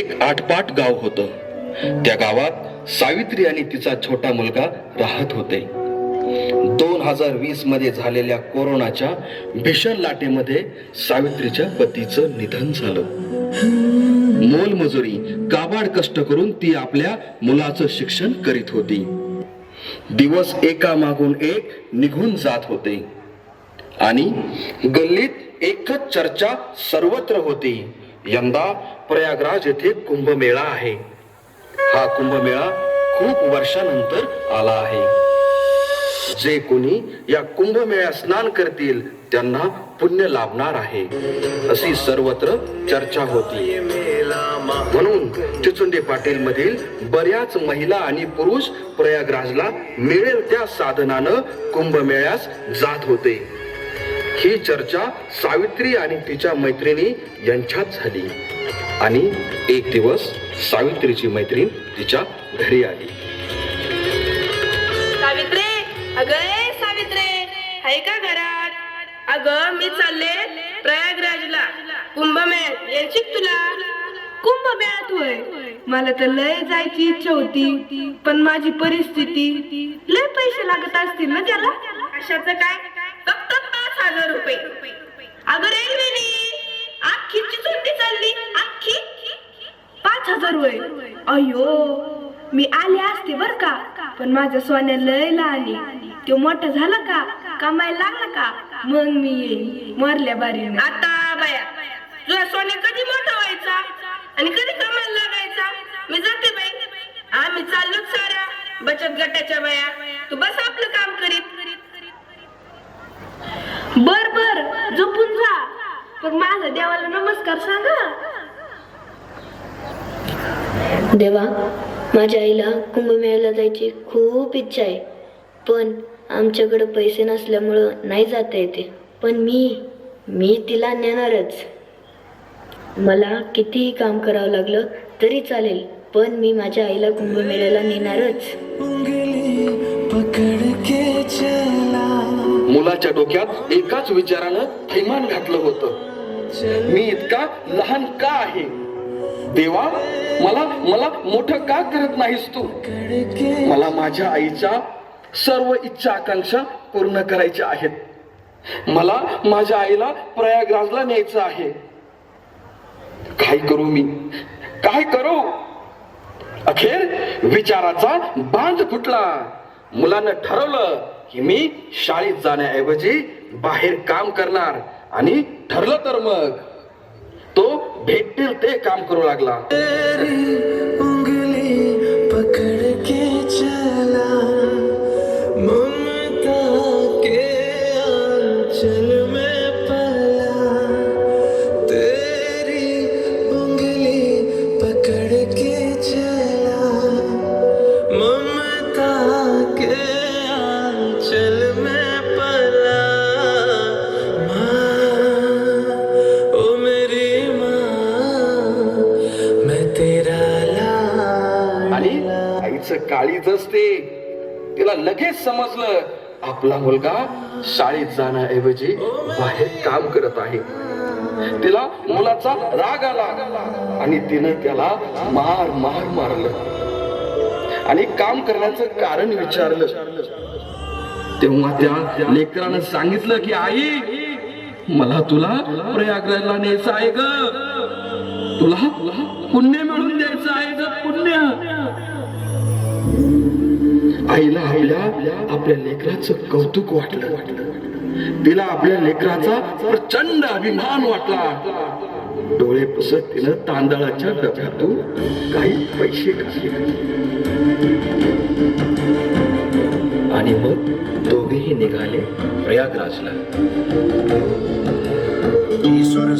एक आटपाट गाव होतं. त्या गावात सावित्री आणि तिचा छोटा मुलगा राहत होते. 2020 मध्ये झालेल्या कोरोनाच्या भीषण लाटेमध्ये सावित्रीच्या पतीचं निधन झालं. मोलमजुरी काबाड कष्ट करून ती आपल्या मुलाचं शिक्षण करीत होती. दिवस एका मागून एक निघून जात होते आणि गल्लीत एकच चर्चा सर्वत्र होती. यंदा प्रयागराज येथे कुंभमेळा आहे. हा कुंभमेळा खूप वर्षानंतर आला आहे. जे कोणी या कुंभमेळ्यात स्नान करतील त्यांना पुण्य लाभणार आहे अशी सर्वत्र चर्चा होती. म्हणून चिचुंडे पाटील मधील बऱ्याच महिला आणि पुरुष प्रयागराजला मिळेल त्या साधनानं कुंभमेळ्यास जात होते. ही चर्चा सावित्री आणि तिच्या मैत्रिणी यांच्यात झाली आणि एक दिवस सावित्रीची मैत्रीण तिच्या घरी आली. सावित्रे, अगं सावित्रे, आहे का घरात? अगं मी चालले प्रयागराजला कुंभमेळ्यात, यायची तुला? कुंभमेळ्यात होय? मला तर लय जायची इच्छा होती, पण माझी परिस्थिती, लय पैसे लागत असतील ना त्याला. कशाचं काय? फक्त 5,000 रुपये. अगं रेल्वेने अख्खी चिचुंडी चालली, अख्खी 5,000 होय? अयो, मी आले असते बर का, पण माझ्या सोन्या लय लहान आहे. तो मोठा झाला का, कमायला लागला का, मग मी येईन मरल्या बारीने. आता बाया, तुझा सोन्या कधी मोठा व्हायचा आणि कधी कमायला लागायचा? मी जाते बाई, आम्ही चाललो साऱ्या बचत गटाच्या बाया. तू बस आपलं काम करीत. बर बर, झोपून जा, पण माझा देवाला नमस्कार सांगा. देवा, माझ्या आईला कुंभमेळ्याला जायची खूप इच्छा आहे, पण आमच्याकडे पैसे नसल्यामुळं नाही जाता येते. पण मी तिला नेणारच. मला कितीही काम करावं लागलं तरी चालेल, पण मी माझ्या आईला कुंभमेळ्याला नेणारच. मुलाच्या डोक्यात एकाच विचारानं थैमान घातलं होतं. मी इतका लहान का आहे? देवा, मला मोठं का करत नाहीस तू? मला माझ्या आईच्या सर्व इच्छा आकांक्षा पूर्ण करायच्या आहेत. मला माझ्या आईला प्रयागराजला न्यायचं आहे. काय करू मी, काय करू? अखेर विचाराचा बांध फुटला. मुलानं ठरवलं की मी शाळेत जाण्याऐवजी बाहेर काम करणार आणि ठरलं तर मग तो भेटेल ते काम करू लागला. काळीच असते. तिला लगेच समजलं आपला मुलगा शाळेत जाण्याऐवजी बाहेर काम करत आहे. तिला मुलाचा राग आला आणि तिनं त्याला मारलं आणि काम करण्याचं कारण विचारलं. तेव्हा त्या लेकरानं सांगितलं की आई, मला तुला प्रयागराजला न्यायचं आहे ग, तुला पुण्य मिळून द्यायचं आहे ग, पुण्य. आईला आपल्या लेकराचं कौतुक वाटलं. तिला आपल्या लेकराचा प्रचंड अभिमान वाटला. डोळे पुसत तिनं तांदळाच्या डब्यातून काही पैसे काढले आणि मग दोघेही निघाले प्रयागराजला. ईश्वर